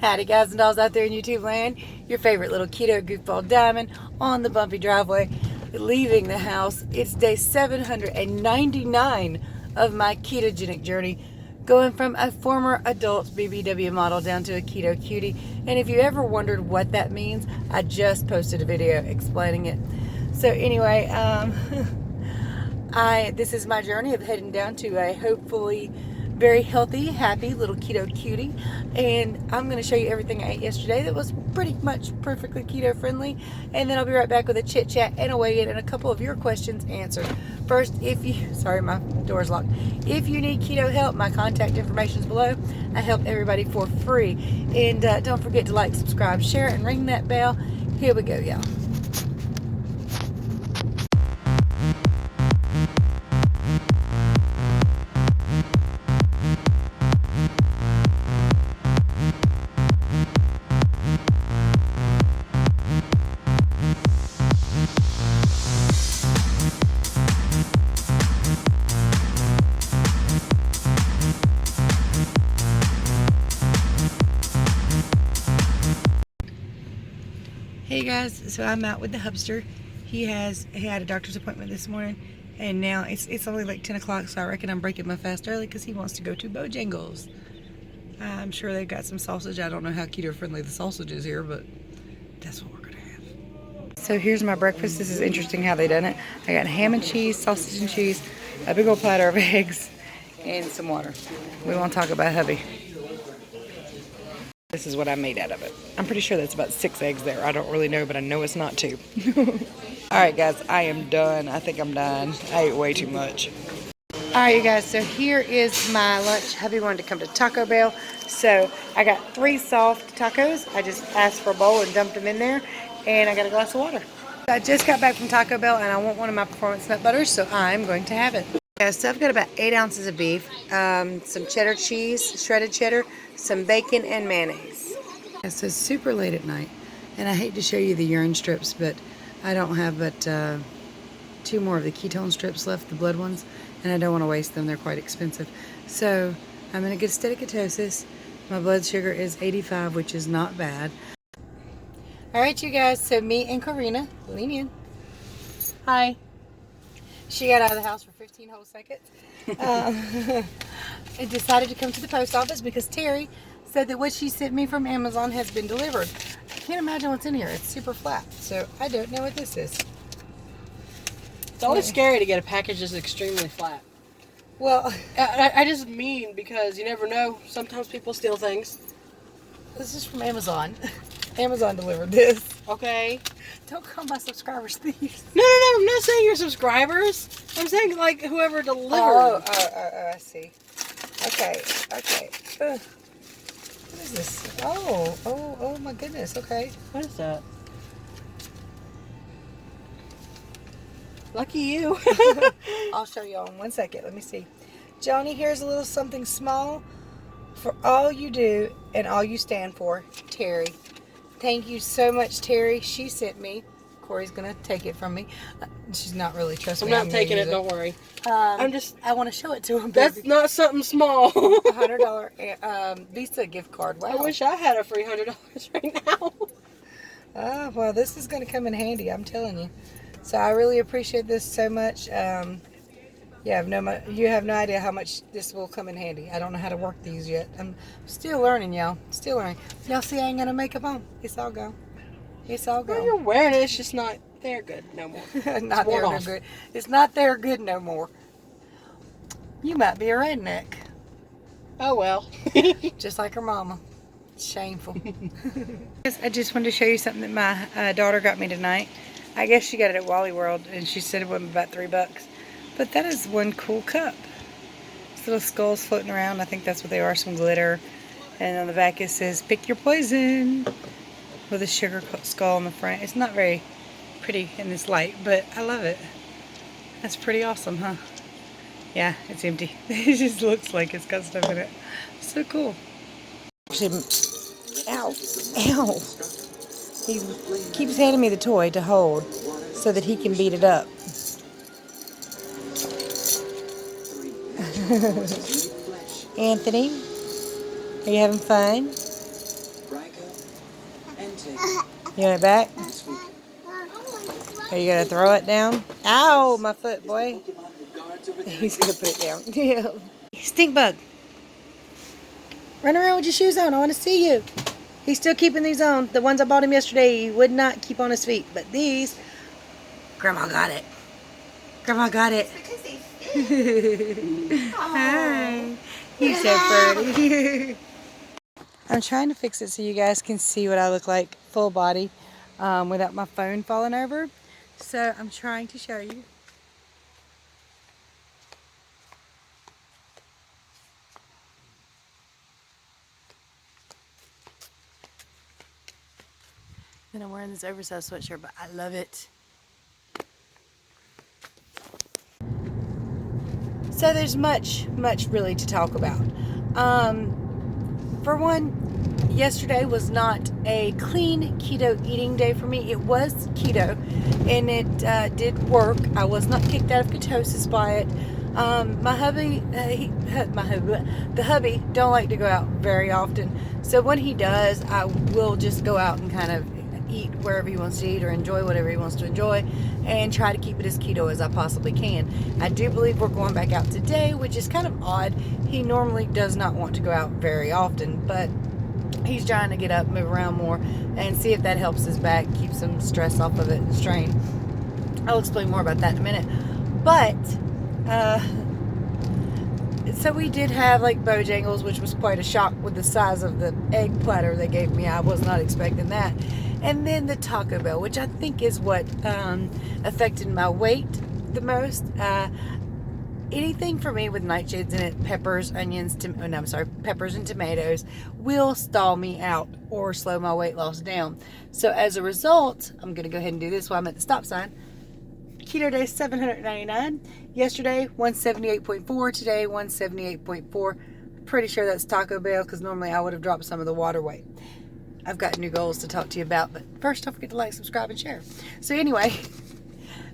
Howdy guys and dolls out there in YouTube land. Your favorite little keto goofball diamond on the bumpy driveway, leaving the house. It's day 799 of my ketogenic journey, going from a former adult BBW model down to a keto cutie. And if you ever wondered what that means, I just posted a video explaining it. So anyway, this is my journey of heading down to a hopefully very healthy, happy little keto cutie, and I'm going to show you everything I ate yesterday that was pretty much perfectly keto friendly, and then I'll be right back with a chit chat and a weigh in and a couple of your questions answered. First, sorry, my door's locked. If you need keto help, my contact information is below. I help everybody for free, and don't forget to like, subscribe, share, and ring that bell. Here we go, y'all. Hey guys, so I'm out with the hubster. He had a doctor's appointment this morning, and now it's only like 10 o'clock, so I reckon I'm breaking my fast early because he wants to go to Bojangles. I'm sure they've got some sausage. I don't know how keto friendly the sausage is here, but that's what we're gonna have. So here's my breakfast. This is interesting how they done it. I got ham and cheese, sausage and cheese, a big old platter of eggs, and some water. We won't talk about hubby. This is what I made out of it. I'm pretty sure that's about 6 eggs there. I don't really know, but I know it's not 2. Alright guys, I am done. I think I'm done. I ate way too much. Alright you guys, so here is my lunch. Hubby wanted to come to Taco Bell, so I got 3 soft tacos. I just asked for a bowl and dumped them in there, and I got a glass of water. I just got back from Taco Bell, and I want one of my performance nut butters, so I'm going to have it. Yeah, so I've got about 8 ounces of beef, some cheddar cheese, shredded cheddar, some bacon, and mayonnaise. Yeah, so it's super late at night, and I hate to show you the urine strips, but I don't have but 2 more of the ketone strips left, the blood ones, and I don't want to waste them. They're quite expensive. So I'm in a good state of ketosis. My blood sugar is 85, which is not bad. All right, you guys, so me and Karina, lean in. Hi. She got out of the house for 15 whole seconds. And decided to come to the post office because Terry said that what she sent me from Amazon has been delivered. I can't imagine what's in here. It's super flat, so I don't know what this is. It's always scary to get a package that's extremely flat. Well, I just mean because you never know. Sometimes people steal things. This is from Amazon. Amazon delivered this. Okay. Don't call my subscribers thieves. No. I'm not saying your subscribers. I'm saying like whoever delivered. Oh, I see. Okay. What is this? Oh my goodness. Okay. What is that? Lucky you. I'll show y'all in 1 second. Let me see. Joanie, here's a little something small for all you do and all you stand for. Terry. Thank you so much, Terry. She sent me. Corey's going to take it from me. She's not really trusting me. I'm not taking it, don't worry. I want to show it to him. That's baby. Not something small. $100 Visa gift card. Wow. I wish I had a free $100 right now. Well, this is going to come in handy, I'm telling you. So I really appreciate this so much. You have no idea how much this will come in handy. I don't know how to work these yet. I'm still learning, y'all. Still learning. Y'all see I ain't got no makeup on. It's all gone. It's all gone. Well, you're wearing it. It's just not there good no more. Not there no good. It's not there good no more. You might be a redneck. Oh, well. Just like her mama. Shameful. I just wanted to show you something that my daughter got me tonight. I guess she got it at Wally World, and she said it was about $3. But that is one cool cup. These little skulls floating around. I think that's what they are, some glitter. And on the back it says, pick your poison, with a sugar skull on the front. It's not very pretty in this light, but I love it. That's pretty awesome, huh? Yeah, it's empty. It just looks like it's got stuff in it. So cool. Ow. Ow. He keeps handing me the toy to hold so that he can beat it up. Anthony, are you having fun? You want it back? Are you gonna throw it down? Ow, my foot, boy. He's gonna put it down. Yeah. Stink bug. Run around with your shoes on. I want to see you. He's still keeping these on. The ones I bought him yesterday, he would not keep on his feet. But these, Grandma got it. Grandma got it. Hi. He's so pretty. I'm trying to fix it so you guys can see what I look like full body without my phone falling over. So I'm trying to show you. Then I'm wearing this oversized sweatshirt, but I love it. So there's much really to talk about. For one, yesterday was not a clean keto eating day for me. It was keto, and it did work. I was not kicked out of ketosis by it. My hubby, the hubby don't like to go out very often. So when he does, I will just go out and kind of eat wherever he wants to eat or enjoy whatever he wants to enjoy and try to keep it as keto as I possibly can. I do believe we're going back out today, which is kind of odd. He normally does not want to go out very often, but he's trying to get up, move around more, and see if that helps his back, keep some stress off of it and strain. I'll explain more about that in a minute. But so we did have like Bojangles, which was quite a shock with the size of the egg platter they gave me. I was not expecting that. And then the Taco Bell, which I think is what affected my weight the most. Anything for me with nightshades in it, peppers, onions, peppers and tomatoes will stall me out or slow my weight loss down. So as a result, I'm going to go ahead and do this while I'm at the stop sign. Keto day 799. Yesterday 178.4. Today 178.4. Pretty sure that's Taco Bell because normally I would have dropped some of the water weight. I've got new goals to talk to you about, but first don't forget to like, subscribe, and share. So anyway,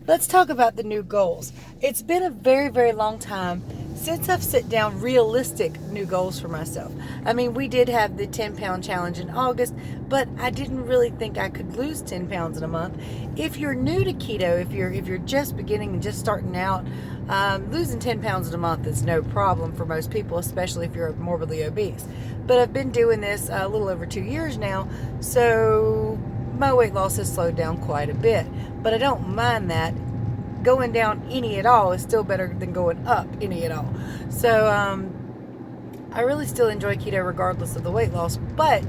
let's talk about the new goals. It's been a very long time since I've set down realistic new goals for myself. I mean, we did have the 10-pound challenge in August, but I didn't really think I could lose 10 pounds in a month. If you're new to keto, if you're just beginning and just starting out, losing 10 pounds in a month is no problem for most people, especially if you're morbidly obese. But I've been doing this a little over 2 years now, so my weight loss has slowed down quite a bit. But I don't mind that. Going down any at all is still better than going up any at all. So I really still enjoy keto regardless of the weight loss, but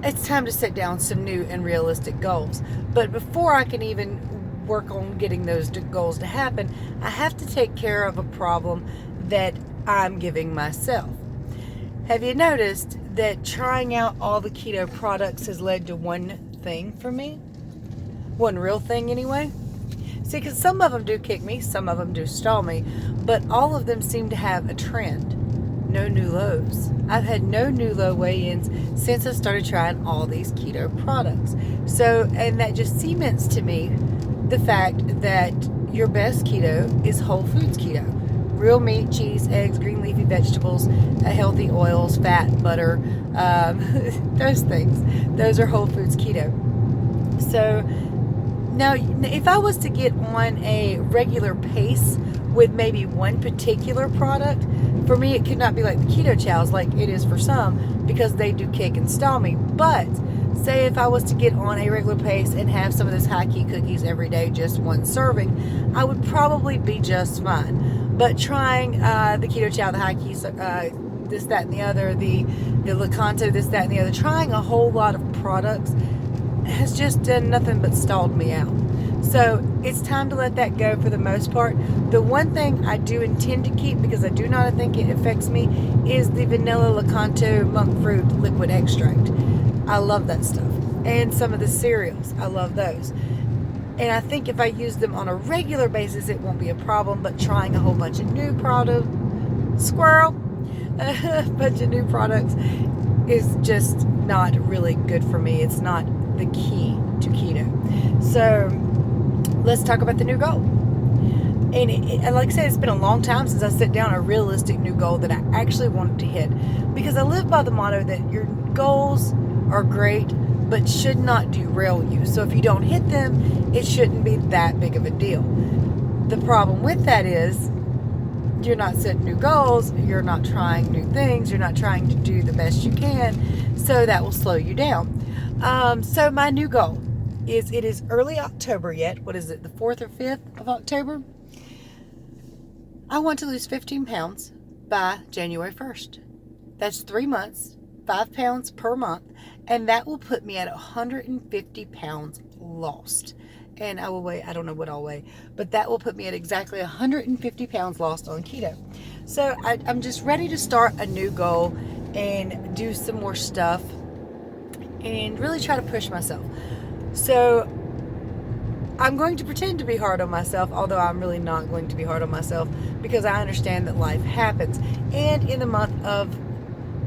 it's time to set down some new and realistic goals. But before I can even work on getting those goals to happen, I have to take care of a problem that I'm giving myself. Have you noticed that trying out all the keto products has led to one thing for me? One real thing anyway? See, because some of them do kick me, some of them do stall me, but all of them seem to have a trend. No new lows. I've had no new low weigh-ins since I started trying all these keto products. So, and that just cements to me the fact that your best keto is whole foods keto. Real meat, cheese, eggs, green leafy vegetables, healthy oils, fat, butter, those things. Those are whole foods keto. So now, if I was to get on a regular pace with maybe one particular product, for me it could not be like the keto chows like it is for some, because they do kick and stall me. But say if I was to get on a regular pace and have some of those high key cookies every day, just one serving, I would probably be just fine. But trying the keto chow, the high keys, this, that, and the other, the Lakanto, this, that, and the other, trying a whole lot of products has just done nothing but stalled me out. So it's time to let that go for the most part. The one thing I do intend to keep, because I do not think it affects me, is the vanilla Lakanto monk fruit liquid extract. I love that stuff. And some of the cereals, I love those. And I think if I use them on a regular basis, it won't be a problem. But trying a whole bunch of new products, a bunch of new products is just not really good for me. It's not the key to keto. So let's talk about the new goal. And like I said, it's been a long time since I set down a realistic new goal that I actually wanted to hit. Because I live by the motto that your goals are great, but should not derail you. So if you don't hit them, it shouldn't be that big of a deal. The problem with that is you're not setting new goals, you're not trying new things, you're not trying to do the best you can, so that will slow you down. So my new goal is, it is early October yet. What is it, the 4th or 5th of October? I want to lose 15 pounds by January 1st. That's 3 months, 5 pounds per month, and that will put me at 150 pounds lost. And I will weigh, I don't know what I'll weigh, but that will put me at exactly 150 pounds lost on keto. So I'm just ready to start a new goal and do some more stuff and really try to push myself. So I'm going to pretend to be hard on myself, although I'm really not going to be hard on myself, because I understand that life happens. And in the month of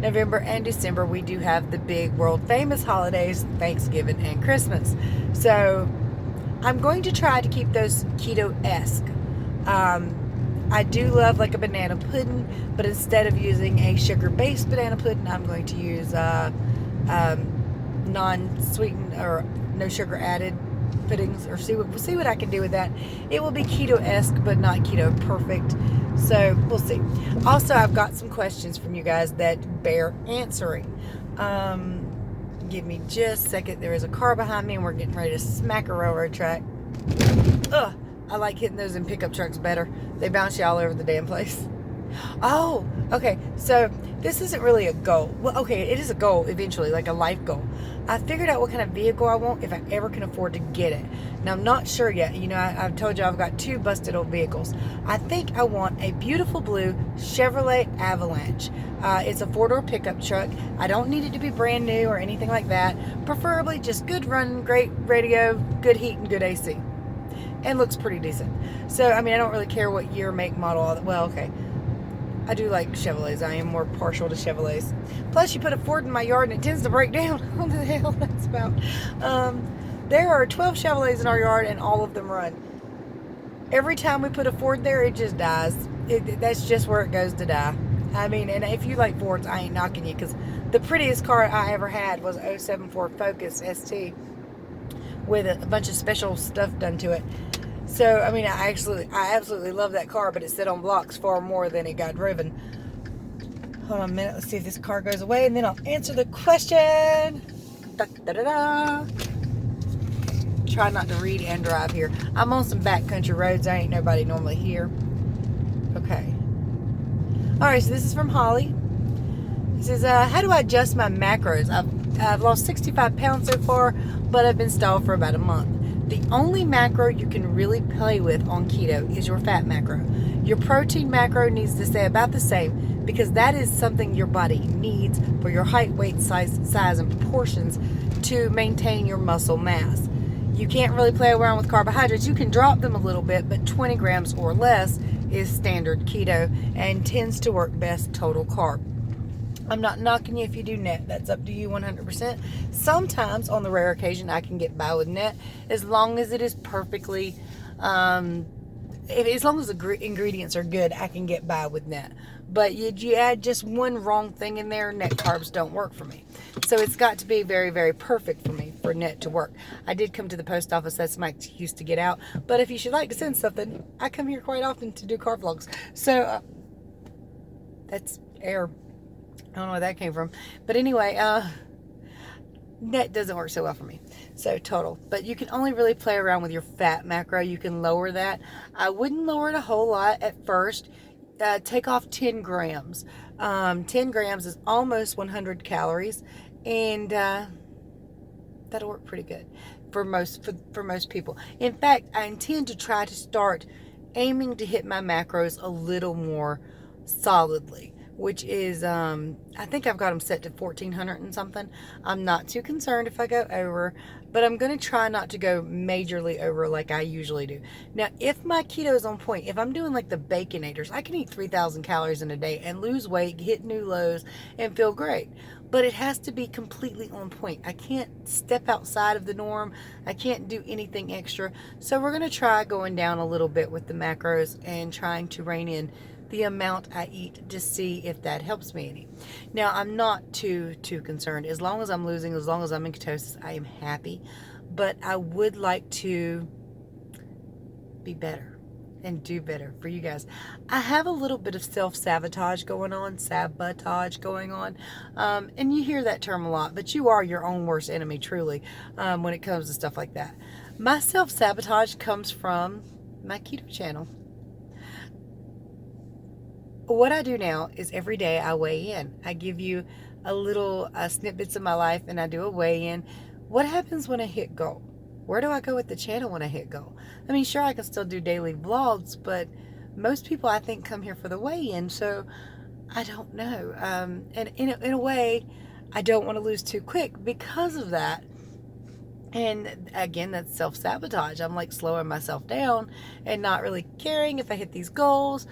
November and December, we do have the big world famous holidays, Thanksgiving and Christmas. So I'm going to try to keep those keto-esque. I do love like a banana pudding, but instead of using a sugar-based banana pudding, I'm going to use non-sweetened or no sugar added puddings, or we'll see what I can do with that. It will be keto-esque, but not keto perfect. So we'll see. Also, I've got some questions from you guys that bear answering. Give me just a second. There is a car behind me and we're getting ready to smack a railroad track. Ugh, I like hitting those in pickup trucks better. They bounce you all over the damn place. Oh, okay. So this isn't really a goal. Well, okay, it is a goal eventually, like a life goal. I figured out what kind of vehicle I want if I ever can afford to get it. Now, I'm not sure yet. You know, I've told you I've got 2 busted old vehicles. I think I want a beautiful blue Chevrolet Avalanche. It's a 4-door pickup truck. I don't need it to be brand new or anything like that. Preferably just good running, great radio, good heat, and good AC. And looks pretty decent. So, I mean, I don't really care what year, make, model, all that. Well, okay. I do like Chevrolets. I am more partial to Chevrolets. Plus, you put a Ford in my yard and it tends to break down. What the hell that's about? There are 12 Chevrolets in our yard and all of them run. Every time we put a Ford there, it just dies. That's just where it goes to die. I mean, and if you like Fords, I ain't knocking you, because the prettiest car I ever had was a 07 Ford Focus ST with a bunch of special stuff done to it. So, I mean, I absolutely love that car, but it sit on blocks far more than it got driven. Hold on a minute. Let's see if this car goes away, and then I'll answer the question. Da, da, da, da. Try not to read and drive here. I'm on some backcountry roads. There ain't nobody normally here. Okay. All right, so this is from Holly. It says, how do I adjust my macros? I've lost 65 pounds so far, but I've been stalled for about a month. The only macro you can really play with on keto is your fat macro. Your protein macro needs to stay about the same, because that is something your body needs for your height, weight, size, and proportions to maintain your muscle mass. You can't really play around with carbohydrates. You can drop them a little bit, but 20 grams or less is standard keto and tends to work best total carb. I'm not knocking you if you do net. That's up to you 100%. Sometimes, on the rare occasion, I can get by with net, as long as it is perfectly, as long as the ingredients are good, I can get by with net. But you add just one wrong thing in there, net carbs don't work for me. So it's got to be very, very perfect for me for net to work. I did come to the post office. That's my excuse to get out. But if you should like to send something, I come here quite often to do car vlogs. So that's air. I don't know where that came from. But anyway, net doesn't work so well for me. So total. But you can only really play around with your fat macro. You can lower that. I wouldn't lower it a whole lot at first. Take off 10 grams. 10 grams is almost 100 calories. And that'll work pretty good for most people. In fact, I intend to try to start aiming to hit my macros a little more solidly, which is, I think I've got them set to 1,400 and something. I'm not too concerned if I go over, but I'm going to try not to go majorly over like I usually do. Now, if my keto is on point, if I'm doing like the Baconators, I can eat 3,000 calories in a day and lose weight, hit new lows, and feel great. But it has to be completely on point. I can't step outside of the norm. I can't do anything extra. So we're going to try going down a little bit with the macros and trying to rein in the amount I eat to see if that helps me any. Now, I'm not too concerned. As long as I'm losing, as long as I'm in ketosis, I am happy. But I would like to be better and do better for you guys. I have a little bit of self-sabotage going on, and you hear that term a lot, but you are your own worst enemy, truly, when it comes to stuff like that. My self-sabotage comes from my keto channel. What I do now is every day I weigh in. I give you a little snippets of my life, and I do a weigh-in. What happens when I hit goal? Where do I go with the channel when I hit goal? I mean, sure, I can still do daily vlogs, but most people, I think, come here for the weigh-in, so I don't know. And in a way, I don't want to lose too quick because of that. And again, that's self-sabotage. I'm like slowing myself down and not really caring if I hit these goals,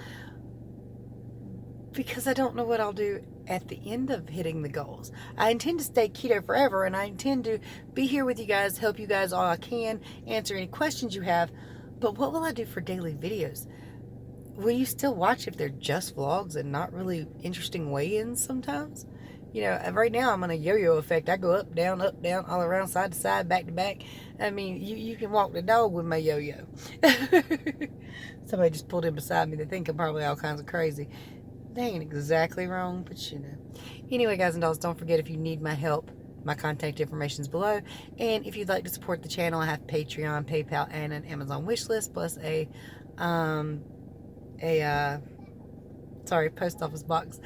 because I don't know what I'll do at the end of hitting the goals. I intend to stay keto forever, and I intend to be here with you guys, help you guys all I can, answer any questions you have. But what will I do for daily videos? Will you still watch if they're just vlogs and not really interesting weigh-ins sometimes? You know, right now I'm on a yo-yo effect. I go up, down, all around, side to side, back to back. I mean, you can walk the dog with my yo-yo. Somebody just pulled in beside me. They think I'm probably all kinds of crazy. They ain't exactly wrong, but you know. Anyway, guys and dolls, don't forget, if you need my help, my contact information is below. And if you'd like to support the channel, I have Patreon, PayPal, and an Amazon wish list, plus a post office box.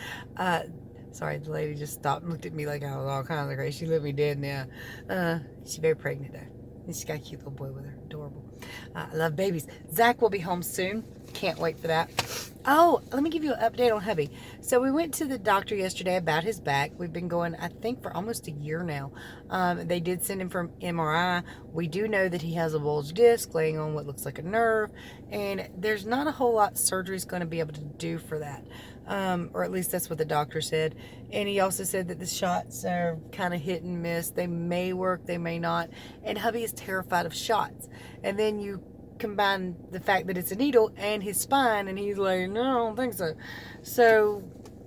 Sorry, the lady just stopped and looked at me like I was all kinds of crazy. She looked me dead now. She's very pregnant, though. And she's got a cute little boy with her. Adorable. I love babies. Zach will be home soon. Can't wait for that. Oh, let me give you an update on hubby. So we went to the doctor yesterday about his back. We've been going, I think, for almost a year now. They did send him for MRI. We do know that he has a bulged disc laying on what looks like a nerve, and there's not a whole lot surgery's going to be able to do for that. Or at least that's what the doctor said. And he also said that the shots are kind of hit and miss. They may work, they may not. And hubby is terrified of shots. And then you combine the fact that it's a needle and his spine, and he's like, no, I don't think so. So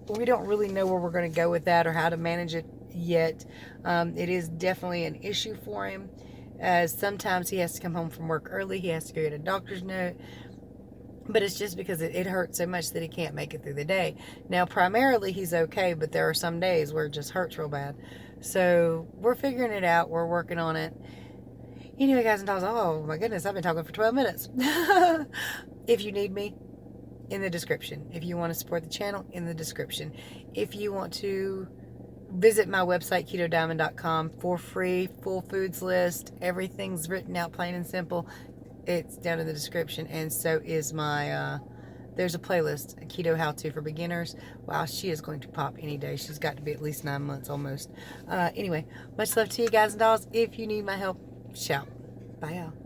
we don't really know where we're going to go with that or how to manage it yet. It is definitely an issue for him, as sometimes he has to come home from work early. He has to go get a doctor's note, but it's just because it hurts so much that he can't make it through the day. Now, primarily he's okay, but there are some days where it just hurts real bad. So we're figuring it out. We're working on it. Anyway, guys and dolls, oh my goodness, I've been talking for 12 minutes. If you need me, in the description. If you want to support the channel, in the description. If you want to visit my website, ketodiamond.com, for free, full foods list. Everything's written out plain and simple. It's down in the description, and so is my, there's a playlist, a keto how-to for beginners. Wow, she is going to pop any day. She's got to be at least 9 months almost. Anyway, much love to you guys and dolls. If you need my help, shout. Bye, y'all.